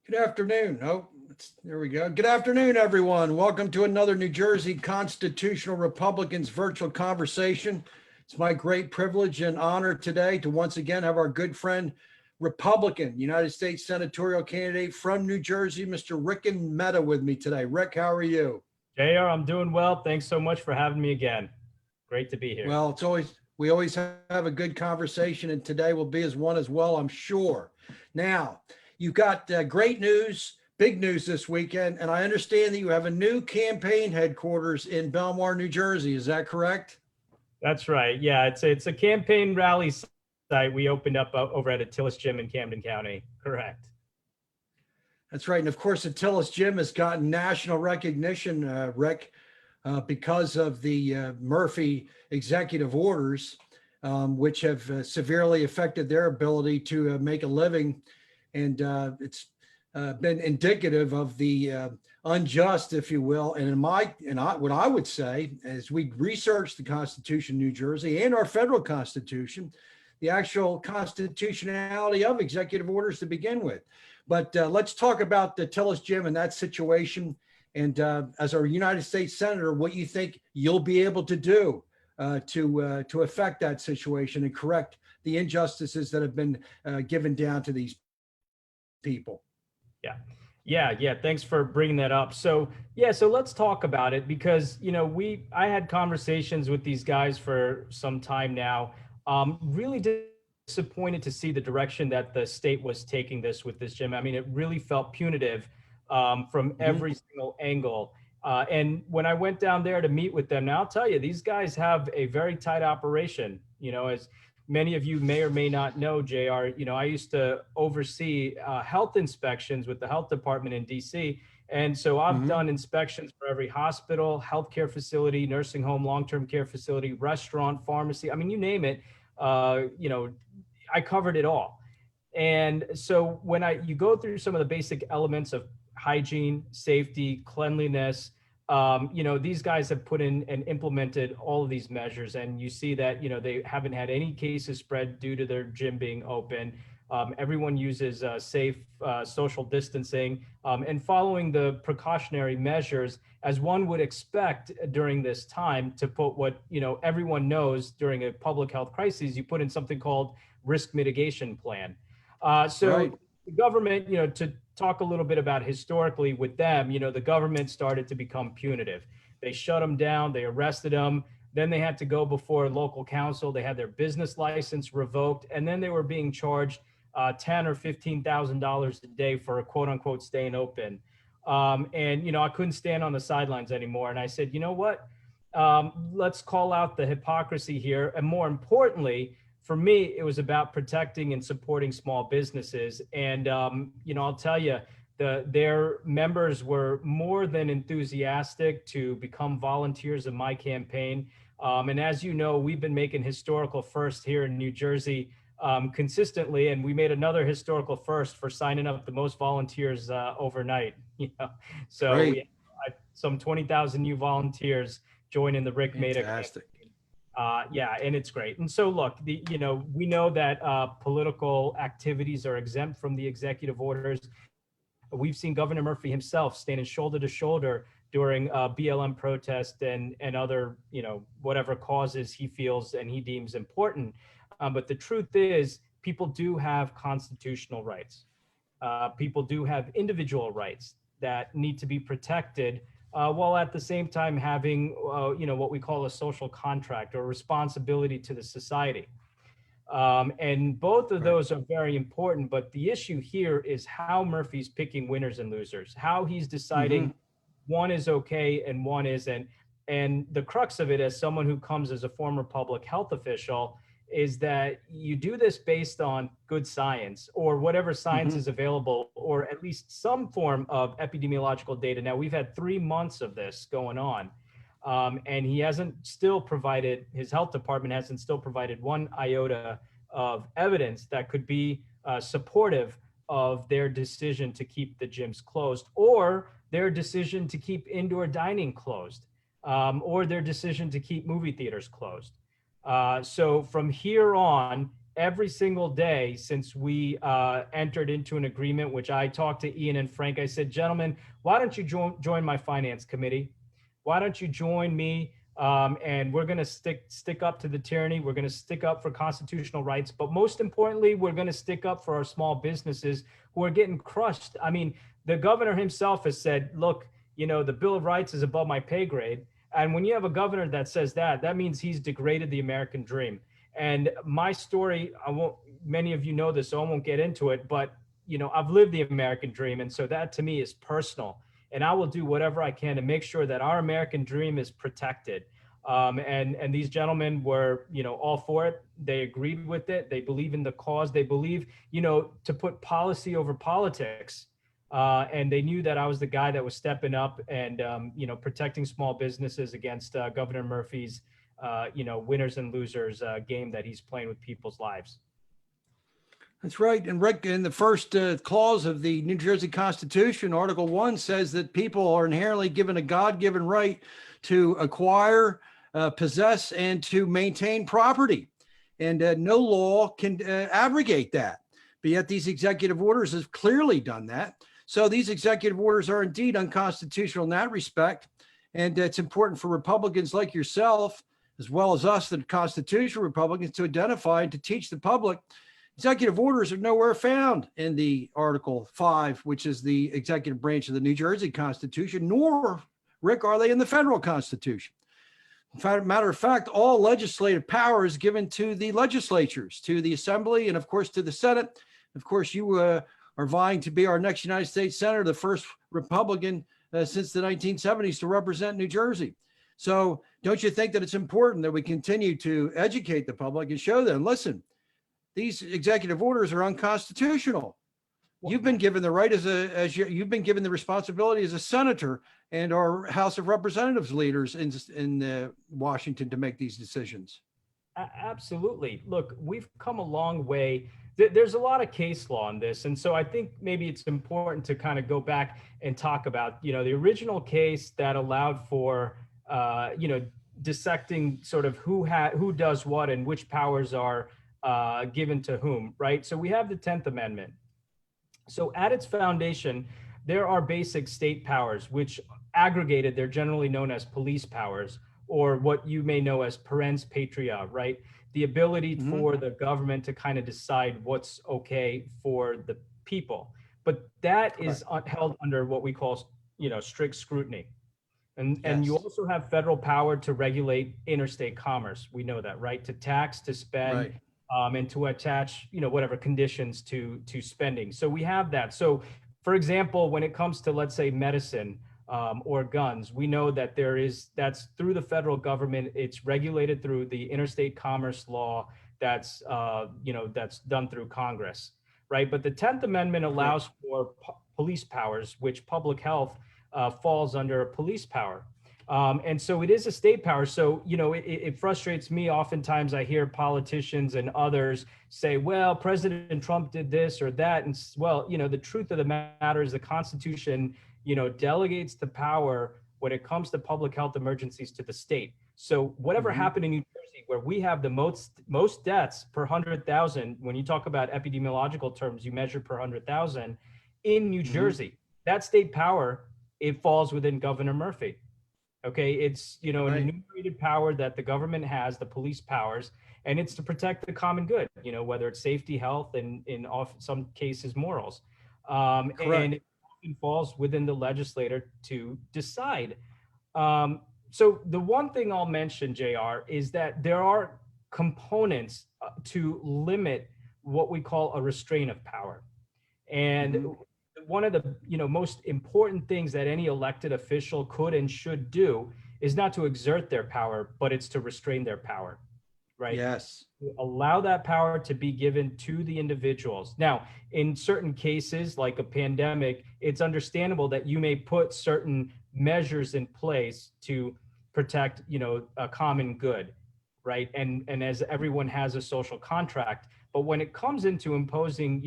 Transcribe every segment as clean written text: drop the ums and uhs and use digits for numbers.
Good afternoon. There we go. Good afternoon, everyone. Welcome to another New Jersey Constitutional Republicans virtual conversation. It's my great privilege and honor today to once again have our good friend, Republican, United States Senatorial candidate from New Jersey, Mr. Rick Mehta with me today. Rick, how are you? JR, I'm doing well. Thanks so much for having me again. Great to be here. Well, we always have a good conversation, and today will be as one as well, I'm sure. Now, you've got great news, big news this weekend, and I understand that you have a new campaign headquarters in Belmar, New Jersey. Is that correct? That's right. Yeah, it's a campaign rally site we opened up over at Attilas Gym in Camden County. Correct. That's right. And of course, Attilas Gym has gotten national recognition, Rick, because of the Murphy executive orders, which have severely affected their ability to make a living. And it's been indicative of the unjust, if you will. And what I would say, as we research the Constitution of New Jersey and our federal Constitution, the actual constitutionality of executive orders to begin with. But let's talk about the Attilas Gym and that situation. And as our United States Senator, what you think you'll be able to do to affect that situation and correct the injustices that have been given down to these people. Yeah. Thanks for bringing that up. So let's talk about it because I had conversations with these guys for some time now. Really disappointed to see the direction that the state was taking this with this gym. I mean, it really felt punitive from every single angle. And when I went down there to meet with them, now I'll tell you, these guys have a very tight operation. As many of you may or may not know, JR, I used to oversee health inspections with the health department in DC. And so I've done inspections for every hospital, healthcare facility, nursing home, long-term care facility, restaurant, pharmacy. I mean, you name it, I covered it all. And so when you go through some of the basic elements of hygiene, safety, cleanliness, these guys have put in and implemented all of these measures, and you see that, they haven't had any cases spread due to their gym being open. Everyone uses safe social distancing and following the precautionary measures as one would expect during this time to put what, everyone knows during a public health crisis, you put in something called risk mitigation plan. Right. The government, to talk a little bit about historically with them, the government started to become punitive. They shut them down, they arrested them, then they had to go before local council, they had their business license revoked, and then they were being charged $10,000 or $15,000 a day for a quote unquote staying open. And I couldn't stand on the sidelines anymore. And I said, you know what? Let's call out the hypocrisy here. And more importantly, for me, it was about protecting and supporting small businesses. And, I'll tell you, their members were more than enthusiastic to become volunteers in my campaign. And as you know, we've been making historical firsts here in New Jersey consistently, and we made another historical first for signing up the most volunteers overnight. So we had some 20,000 new volunteers joining the Rick Mehta campaign. And it's great. And so look, we know that political activities are exempt from the executive orders. We've seen Governor Murphy himself standing shoulder to shoulder during BLM protest and other, whatever causes he feels and he deems important. But the truth is, people do have constitutional rights. People do have individual rights that need to be protected, while at the same time having, what we call a social contract or responsibility to the society. And both of those are very important. But the issue here is how Murphy's picking winners and losers, how he's deciding one is okay and one isn't. And the crux of it, as someone who comes as a former public health official, is that you do this based on good science or whatever science is available, or at least some form of epidemiological data. Now, we've had 3 months of this going on, and he hasn't still provided, his health department hasn't still provided one iota of evidence that could be supportive of their decision to keep the gyms closed, or their decision to keep indoor dining closed, or their decision to keep movie theaters closed. So from here on, every single day since we entered into an agreement, which I talked to Ian and Frank. I said, gentlemen, why don't you join my finance committee? Why don't you join me? And we're going to stick up to the tyranny. We're going to stick up for constitutional rights. But most importantly, we're going to stick up for our small businesses who are getting crushed. I mean, the governor himself has said, look, the Bill of Rights is above my pay grade. And when you have a governor that says that, that means he's degraded the American dream. And my story, many of you know this, so I won't get into it, but I've lived the American dream. And so that to me is personal. And I will do whatever I can to make sure that our American dream is protected. And these gentlemen were, all for it. They agreed with it. They believe in the cause. They believe, to put policy over politics. And they knew that I was the guy that was stepping up and, protecting small businesses against Governor Murphy's, winners and losers game that he's playing with people's lives. That's right. And Rick, in the first clause of the New Jersey Constitution, Article 1 says that people are inherently given a God-given right to acquire, possess, and to maintain property. And no law can abrogate that. But yet these executive orders have clearly done that. So these executive orders are indeed unconstitutional in that respect. And it's important for Republicans like yourself, as well as us, the constitutional Republicans, to identify and to teach the public. Executive orders are nowhere found in the Article 5, which is the executive branch of the New Jersey Constitution, nor, Rick, are they in the federal Constitution. Matter of fact, all legislative power is given to the legislatures, to the Assembly, and of course to the Senate. Of course, you are vying to be our next United States Senator, the first Republican since the 1970s to represent New Jersey. So don't you think that it's important that we continue to educate the public and show them, listen, these executive orders are unconstitutional. You've been given the right you've been given the responsibility as a senator and our House of Representatives leaders in Washington to make these decisions. Absolutely. Look, we've come a long way. There's a lot of case law on this. And so I think maybe it's important to kind of go back and talk about, the original case that allowed for, dissecting sort of who does what and which powers are given to whom, right? So we have the 10th Amendment. So at its foundation, there are basic state powers, which aggregated, they're generally known as police powers, or what you may know as parens patria, right? The ability for the government to kind of decide what's okay for the people. But that is held under what we call, strict scrutiny. And you also have federal power to regulate interstate commerce. We know that, right? To tax, to spend, and to attach, whatever conditions to spending. So we have that. So, for example, when it comes to, let's say, medicine or guns, we know that that's through the federal government. It's regulated through the interstate commerce law that's done through Congress, right? But the 10th Amendment allows for police powers, which public health falls under a police power. And so it is a state power. So, it frustrates me. Oftentimes I hear politicians and others say, well, President Trump did this or that. And well, the truth of the matter is the Constitution, delegates the power when it comes to public health emergencies to the state. So whatever happened in New Jersey, where we have the most deaths per 100,000, when you talk about epidemiological terms, you measure per 100,000 in New Jersey, that state power, it falls within Governor Murphy. Okay, it's, an enumerated power that the government has, the police powers, and it's to protect the common good, whether it's safety, health, and in some cases, morals. And it often falls within the legislator to decide. So the one thing I'll mention, JR, is that there are components to limit what we call a restraint of power. And one of the most important things that any elected official could and should do is not to exert their power, but it's to restrain their power, right? Yes. Allow that power to be given to the individuals. Now, in certain cases, like a pandemic, it's understandable that you may put certain measures in place to protect, a common good, right? And as everyone has a social contract. But when it comes into imposing,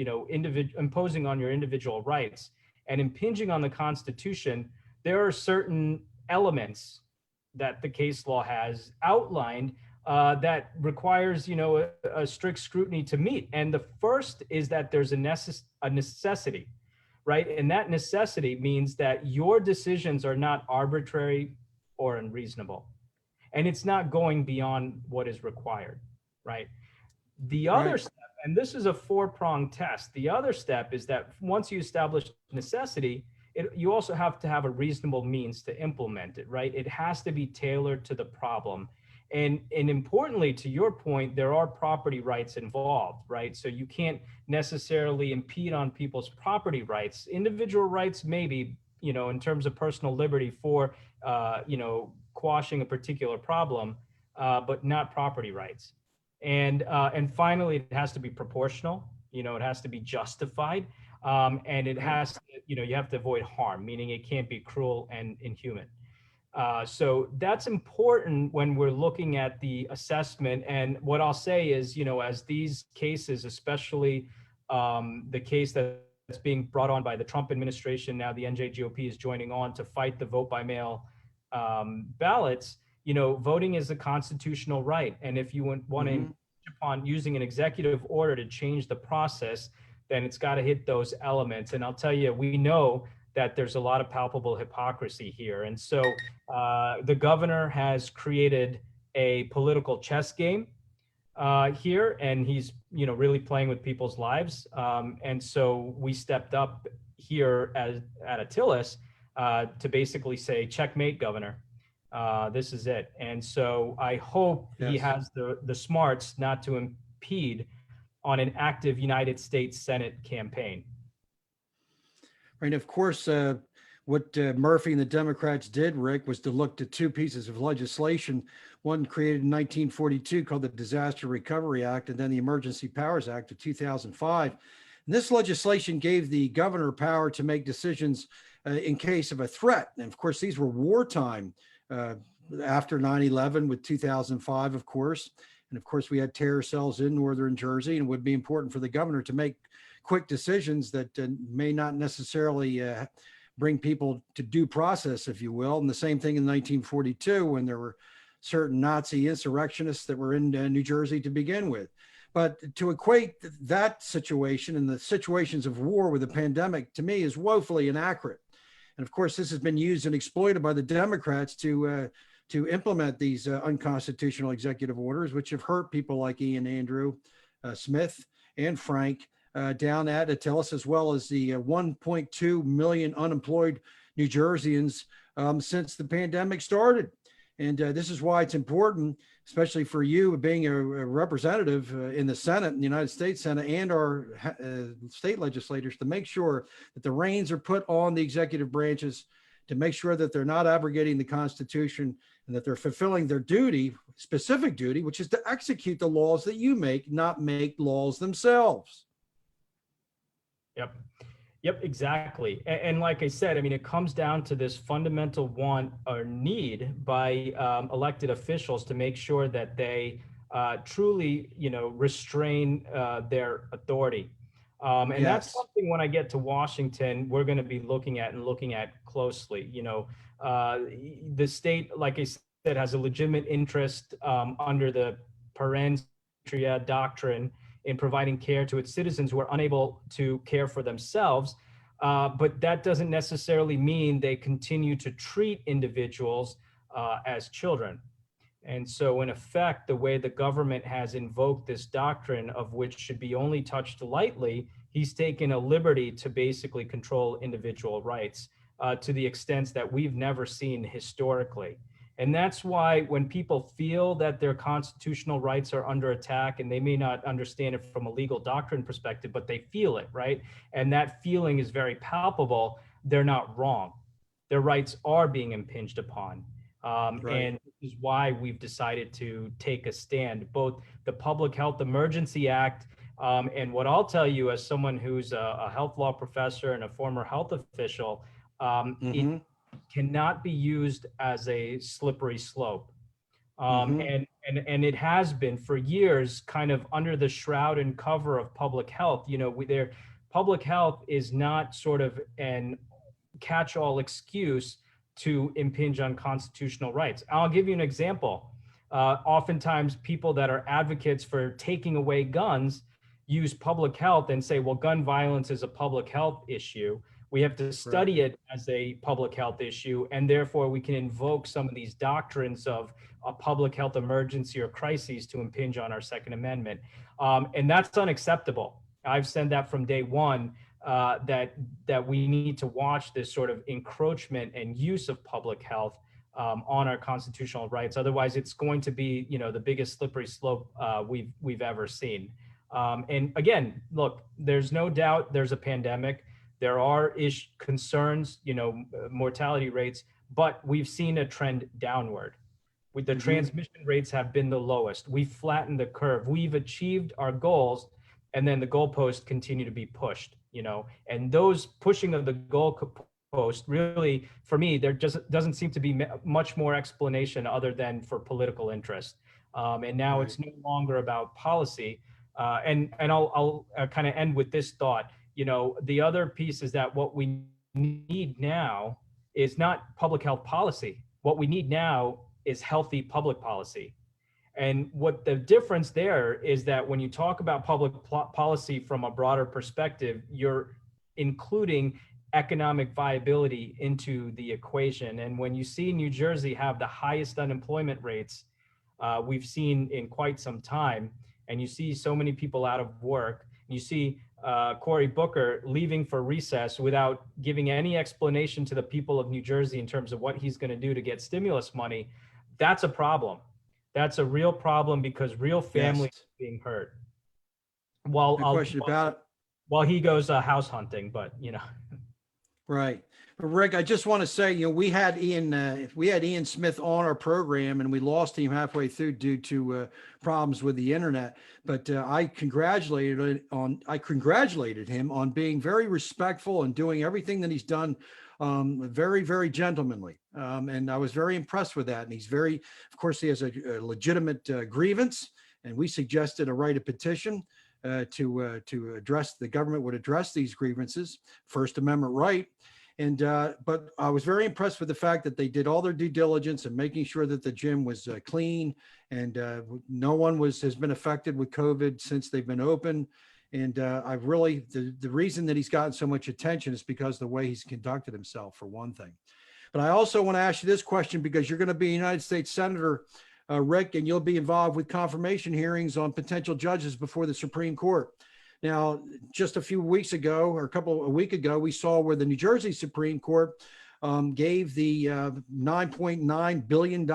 imposing on your individual rights and impinging on the Constitution, there are certain elements that the case law has outlined that requires, a strict scrutiny to meet. And the first is that there's a necessity, right? And that necessity means that your decisions are not arbitrary or unreasonable, and it's not going beyond what is required, right? The other Right. step, and this is a four-pronged test, the other step is that once you establish necessity, you also have to have a reasonable means to implement it, right? It has to be tailored to the problem. And importantly, to your point, there are property rights involved, right? So you can't necessarily impede on people's property rights. Individual rights, maybe, in terms of personal liberty for, quashing a particular problem, but not property rights. And finally, it has to be proportional. It has to be justified, and it has to, you have to avoid harm, meaning it can't be cruel and inhuman. So that's important when we're looking at the assessment. And what I'll say is, as these cases, especially the case that's being brought on by the Trump administration, now the NJGOP is joining on to fight the vote by mail ballots. Voting is a constitutional right. And if you want to Mhm. upon using an executive order to change the process, then it's got to hit those elements. And I'll tell you, we know that there's a lot of palpable hypocrisy here. And so the governor has created a political chess game here, and he's really playing with people's lives. And so we stepped up here at Attilas to basically say, checkmate, governor. This is it. And so I hope he Yes. has the smarts not to impede on an active United States Senate campaign. Right. Of course, what Murphy and the Democrats did, Rick, was to look to two pieces of legislation. One created in 1942 called the Disaster Recovery Act, and then the Emergency Powers Act of 2005. And this legislation gave the governor power to make decisions in case of a threat. And of course, these were wartime after 9/11 with 2005, of course. And of course, we had terror cells in northern Jersey, and it would be important for the governor to make quick decisions that may not necessarily bring people to due process, if you will. And the same thing in 1942 when there were certain Nazi insurrectionists that were in New Jersey to begin with. But to equate that situation and the situations of war with a pandemic, to me, is woefully inaccurate. And of course, this has been used and exploited by the Democrats to implement these unconstitutional executive orders, which have hurt people like Ian Andrew Smith and Frank down at Attilas, as well as the 1.2 million unemployed New Jerseyans since the pandemic started. And this is why it's important, especially for you being a representative in the Senate, in the United States Senate, and our state legislators, to make sure that the reins are put on the executive branches, to make sure that they're not abrogating the Constitution and that they're fulfilling their duty, specific duty, which is to execute the laws that you make, not make laws themselves. Yep, exactly. And like I said, I mean, it comes down to this fundamental want or need by elected officials to make sure that they truly, restrain their authority. And that's Yes. something when I get to Washington, we're going to be looking at closely. The state, like I said, has a legitimate interest under the parens patria doctrine in providing care to its citizens who are unable to care for themselves. But that doesn't necessarily mean they continue to treat individuals as children. And so in effect, the way the government has invoked this doctrine, of which should be only touched lightly, he's taken a liberty to basically control individual rights to the extent that we've never seen historically. And that's why when people feel that their constitutional rights are under attack, and they may not understand it from a legal doctrine perspective, but they feel it, right? And that feeling is very palpable, they're not wrong. Their rights are being impinged upon. Right. And this is why we've decided to take a stand, both the Public Health Emergency Act, and what I'll tell you as someone who's a health law professor and a former health official, it cannot be used as a slippery slope. And it has been for years, kind of under the shroud and cover of public health. Public health is not sort of an catch-all excuse to impinge on constitutional rights. I'll give you an example. Oftentimes people that are advocates for taking away guns use public health and say, well, gun violence is a public health issue. We have to Right. study it as a public health issue, and therefore we can invoke some of these doctrines of a public health emergency or crises to impinge on our Second Amendment. And that's unacceptable. I've said that from day one, that we need to watch this sort of encroachment and use of public health on our constitutional rights. Otherwise, it's going to be, the biggest slippery slope we've ever seen. And again, look, there's no doubt there's a pandemic. There are concerns, mortality rates, but we've seen a trend downward. With the transmission rates have been the lowest. We've flattened the curve. We've achieved our goals, and then the goalposts continue to be pushed. And those pushing of the goalpost really, for me, there just doesn't seem to be much more explanation other than for political interest. And now it's no longer about policy. And I'll kind of end with this thought. The other piece is that what we need now is not public health policy. What we need now is healthy public policy. And what the difference there is that when you talk about public policy from a broader perspective, you're including economic viability into the equation. And when you see New Jersey have the highest unemployment rates we've seen in quite some time, and you see so many people out of work, you see Cory Booker leaving for recess without giving any explanation to the people of New Jersey in terms of what he's going to do to get stimulus money, that's a problem. That's a real problem because real families are being hurt. No question about it. While he goes house hunting, but Right. But Rick, I just want to say, we had Ian Smith on our program, and we lost him halfway through due to problems with the internet. But I congratulated him on being very respectful and doing everything that he's done, very, very gentlemanly. And I was very impressed with that. And of course, he has a legitimate grievance, and we suggested a right of petition to address, the government would address these grievances, First Amendment right. And but I was very impressed with the fact that they did all their due diligence and making sure that the gym was clean, and no one has been affected with COVID since they've been open. And I've really, the reason that he's gotten so much attention is because of the way he's conducted himself, for one thing. But I also want to ask you this question, because you're going to be a United States Senator, Rick, and you'll be involved with confirmation hearings on potential judges before the Supreme Court. Now, just a few weeks ago, or a week ago, we saw where the New Jersey Supreme Court gave the $9.9 billion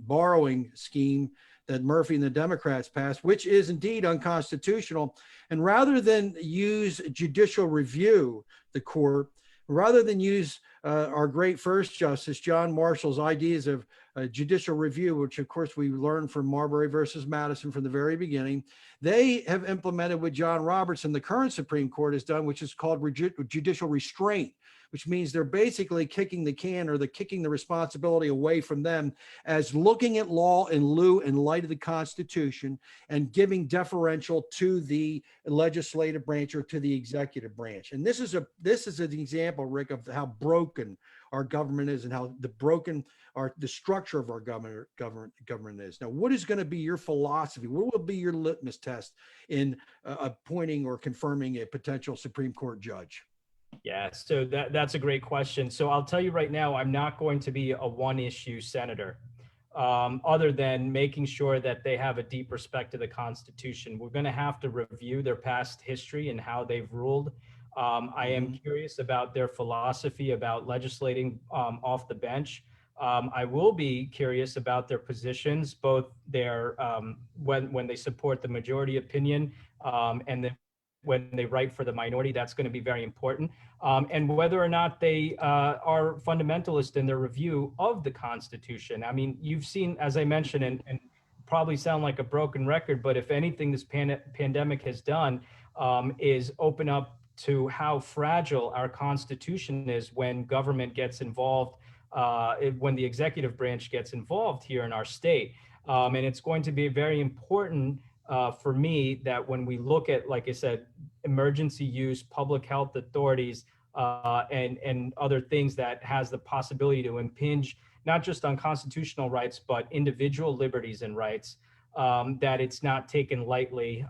borrowing scheme that Murphy and the Democrats passed, which is indeed unconstitutional. And rather than use judicial review, the court, rather than use our great first justice, John Marshall's ideas of judicial review, which of course we learned from Marbury versus Madison from the very beginning, they have implemented what John Roberts and the current Supreme Court has done, which is called judicial restraint, which means they're basically kicking the can, or they're kicking the responsibility away from them, as looking at law in light of the Constitution, and giving deferential to the legislative branch or to the executive branch. And this is an example, Rick, of how broken our government is, and how the structure of our government is. Now, what is going to be your philosophy? What will be your litmus test in appointing or confirming a potential Supreme Court judge? Yeah, so that's a great question. So I'll tell you right now, I'm not going to be a one-issue senator, other than making sure that they have a deep respect to the Constitution. We're going to have to review their past history and how they've ruled. I am curious about their philosophy about legislating off the bench. I will be curious about their positions, both their when they support the majority opinion and when they write for the minority. That's going to be very important. And whether or not they are fundamentalist in their review of the Constitution. I mean, you've seen, as I mentioned, and probably sound like a broken record, but if anything this pandemic has done is open up to how fragile our Constitution is when government gets involved, when the executive branch gets involved here in our state. And it's going to be very important for me that when we look at, like I said, emergency use, public health authorities, and other things that has the possibility to impinge not just on constitutional rights, but individual liberties and rights, that it's not taken lightly.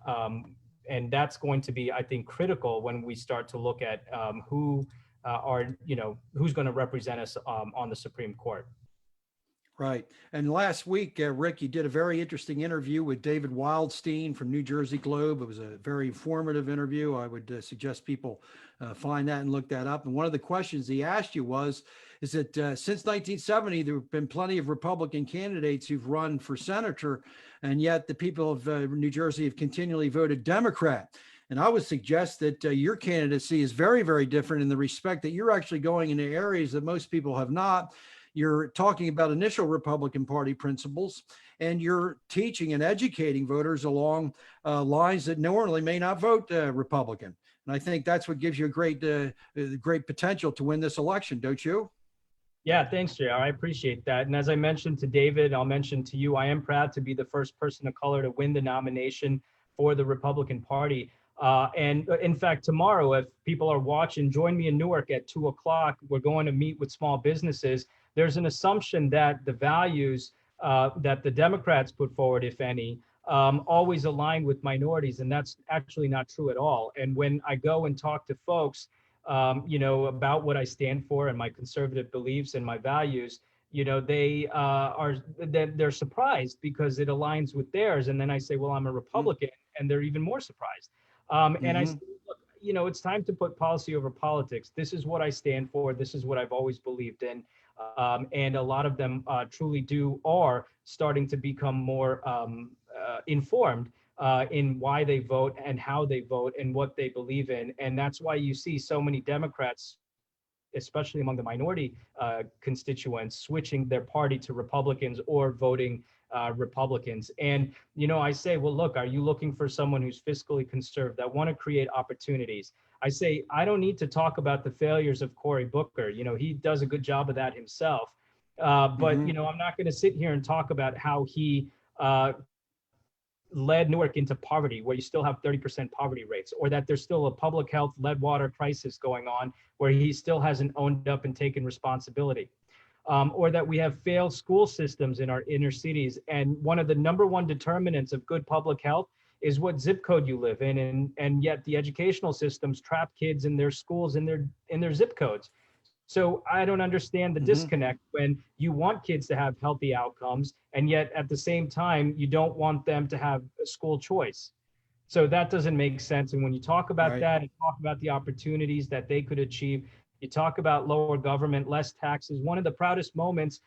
And that's going to be, I think, critical when we start to look at who who's going to represent us on the Supreme Court. Right. And last week, Rick, you did a very interesting interview with David Wildstein from New Jersey Globe. It was a very informative interview. I would suggest people find that and look that up. And one of the questions he asked you is that since 1970, there have been plenty of Republican candidates who've run for senator, and yet the people of New Jersey have continually voted Democrat. And I would suggest that your candidacy is very, very different in the respect that you're actually going into areas that most people have not. You're talking about initial Republican Party principles, and you're teaching and educating voters along lines that normally may not vote Republican. And I think that's what gives you a great potential to win this election, don't you? Yeah, thanks, JR. I appreciate that. And as I mentioned to David, I'll mention to you, I am proud to be the first person of color to win the nomination for the Republican Party. And in fact, tomorrow, if people are watching, join me in Newark at 2 o'clock. We're going to meet with small businesses. There's an assumption that the values that the Democrats put forward, if any, always align with minorities. And that's actually not true at all. And when I go and talk to folks, about what I stand for and my conservative beliefs and my values, they're surprised because it aligns with theirs. And then I say, well, I'm a Republican, and they're even more surprised. And I say, look, it's time to put policy over politics. This is what I stand for. This is what I've always believed in. And a lot of them truly are starting to become more informed in why they vote and how they vote and what they believe in. And that's why you see so many Democrats, especially among the minority constituents, switching their party to Republicans or voting Republicans. And, I say, well, look, are you looking for someone who's fiscally conservative, that want to create opportunities? I say, I don't need to talk about the failures of Cory Booker. He does a good job of that himself. But, I'm not going to sit here and talk about how he led Newark into poverty, where you still have 30% poverty rates, or that there's still a public health lead water crisis going on where he still hasn't owned up and taken responsibility. Or that we have failed school systems in our inner cities. And one of the number one determinants of good public health is what zip code you live in. And yet the educational systems trap kids in their schools in their zip codes. So I don't understand the disconnect when you want kids to have healthy outcomes, and yet at the same time, you don't want them to have a school choice. So that doesn't make sense. And when you talk about that and talk about the opportunities that they could achieve, you talk about lower government, less taxes. One of the proudest moments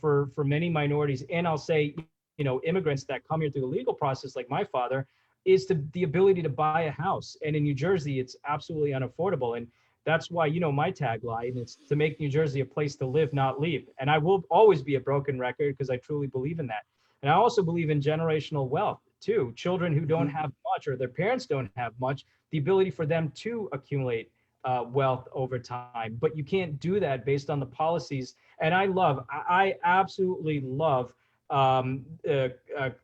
for many minorities, and I'll say, immigrants that come here through the legal process, like my father, is the ability to buy a house. And in New Jersey, it's absolutely unaffordable. And that's why, my tagline is to make New Jersey a place to live, not leave. And I will always be a broken record because I truly believe in that. And I also believe in generational wealth too. Children who don't have much, or their parents don't have much, the ability for them to accumulate wealth over time. But you can't do that based on the policies. And I absolutely love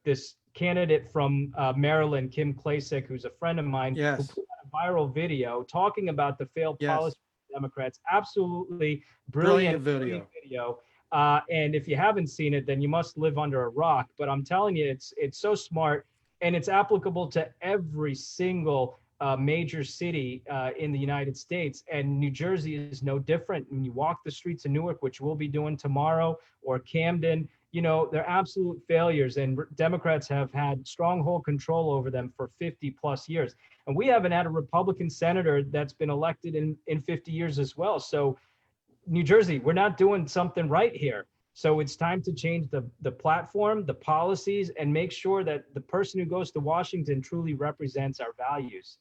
this candidate from Maryland, Kim Klacik, who's a friend of mine, who put out a viral video talking about the failed policy of Democrats. Absolutely brilliant video. And if you haven't seen it, then you must live under a rock. But I'm telling you, it's so smart, and it's applicable to every single major city in the United States. And New Jersey is no different. When you walk the streets of Newark, which we'll be doing tomorrow, or Camden, they're absolute failures. And Democrats have had stronghold control over them for 50 plus years. And we haven't had a Republican senator that's been elected in 50 years as well. So New Jersey, we're not doing something right here. So it's time to change the platform, the policies, and make sure that the person who goes to Washington truly represents our values.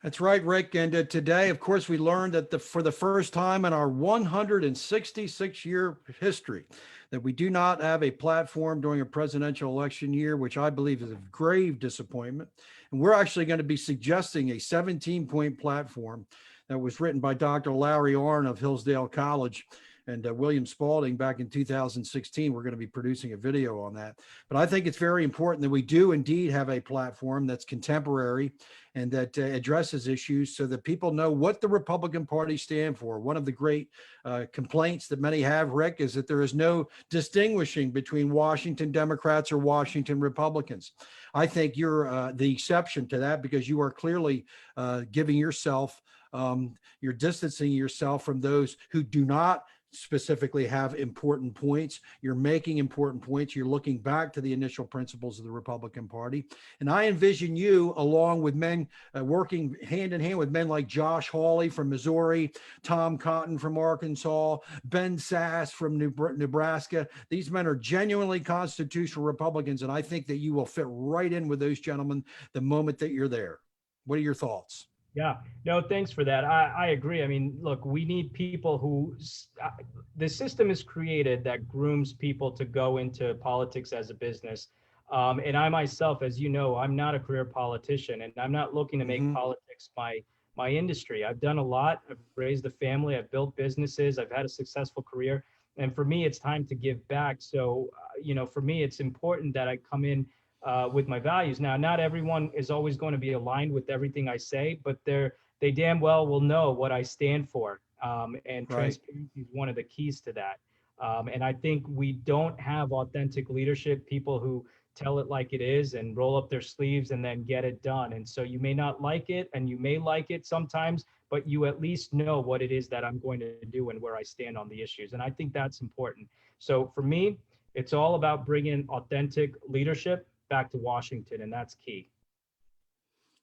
That's right, Rick. And today, of course, we learned that for the first time in our 166-year history, that we do not have a platform during a presidential election year, which I believe is a grave disappointment. And we're actually going to be suggesting a 17-point platform that was written by Dr. Larry Arnn of Hillsdale College. and William Spalding back in 2016. We're going to be producing a video on that. But I think it's very important that we do indeed have a platform that's contemporary and that addresses issues so that people know what the Republican Party stand for. One of the great complaints that many have, Rick, is that there is no distinguishing between Washington Democrats or Washington Republicans. I think you're the exception to that, because you are clearly giving yourself, you're distancing yourself from those who do not specifically have important points. You're making important points. You're looking back to the initial principles of the Republican Party. And I envision you, along with men, working hand in hand with men like Josh Hawley from Missouri, Tom Cotton from Arkansas, Ben Sass from Nebraska. These men are genuinely constitutional Republicans, and I think that you will fit right in with those gentlemen the moment that you're there. What are your thoughts? Yeah, no, thanks for that. I agree. I mean, look, we need people who, the system is created that grooms people to go into politics as a business. And I myself, as you know, I'm not a career politician, and I'm not looking to make politics my industry. I've done a lot. I've raised a family. I've built businesses. I've had a successful career. And for me, it's time to give back. So, for me, it's important that I come in with my values. Now, not everyone is always going to be aligned with everything I say, but they damn well will know what I stand for. And transparency is one of the keys to that. And I think we don't have authentic leadership, people who tell it like it is and roll up their sleeves and then get it done. And so you may not like it, and you may like it sometimes, but you at least know what it is that I'm going to do and where I stand on the issues. And I think that's important. So for me, it's all about bringing authentic leadership back to Washington, and that's key.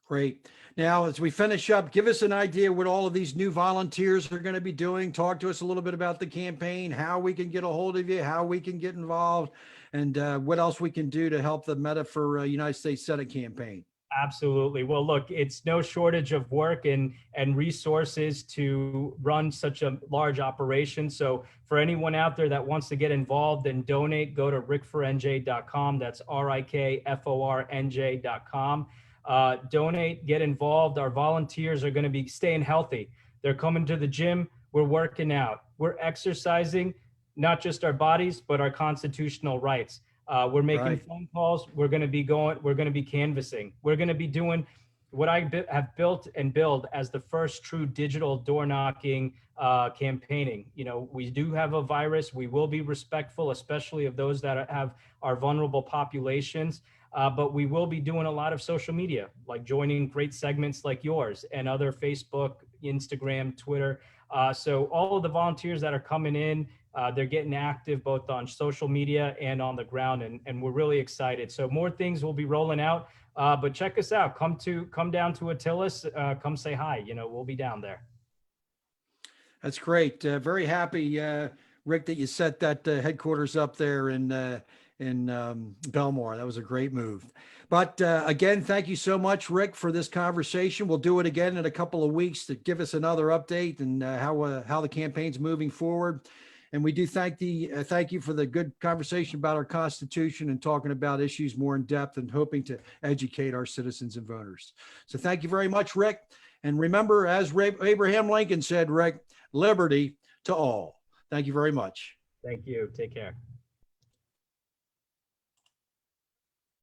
Great. Now, as we finish up, give us an idea what all of these new volunteers are going to be doing. Talk to us a little bit about the campaign, how we can get a hold of you, how we can get involved, and what else we can do to help the Mehta for United States Senate campaign. Absolutely. Well, look, it's no shortage of work and resources to run such a large operation. So for anyone out there that wants to get involved and donate, go to rickfornj.com. That's RIKFORNJ.com. Donate, get involved. Our volunteers are going to be staying healthy. They're coming to the gym. We're working out. We're exercising, not just our bodies, but our constitutional rights. We're making phone calls. We're going to be canvassing. We're going to be doing what I have built and build as the first true digital door knocking campaigning. We do have a virus. We will be respectful, especially of those that have our vulnerable populations. But we will be doing a lot of social media, like joining great segments like yours and other Facebook, Instagram, Twitter. So all of the volunteers that are coming in, they're getting active both on social media and on the ground, and we're really excited. So more things will be rolling out, but check us out. Come down to Attilas, come say hi. We'll be down there. That's great. Very happy, Rick, that you set that headquarters up there in Belmar. That was a great move. But again, thank you so much, Rick, for this conversation. We'll do it again in a couple of weeks to give us another update and how the campaign's moving forward. And we do thank you for the good conversation about our Constitution and talking about issues more in depth and hoping to educate our citizens and voters. So thank you very much, Rick. And remember, as Abraham Lincoln said, Rick, liberty to all. Thank you very much. Thank you. Take care.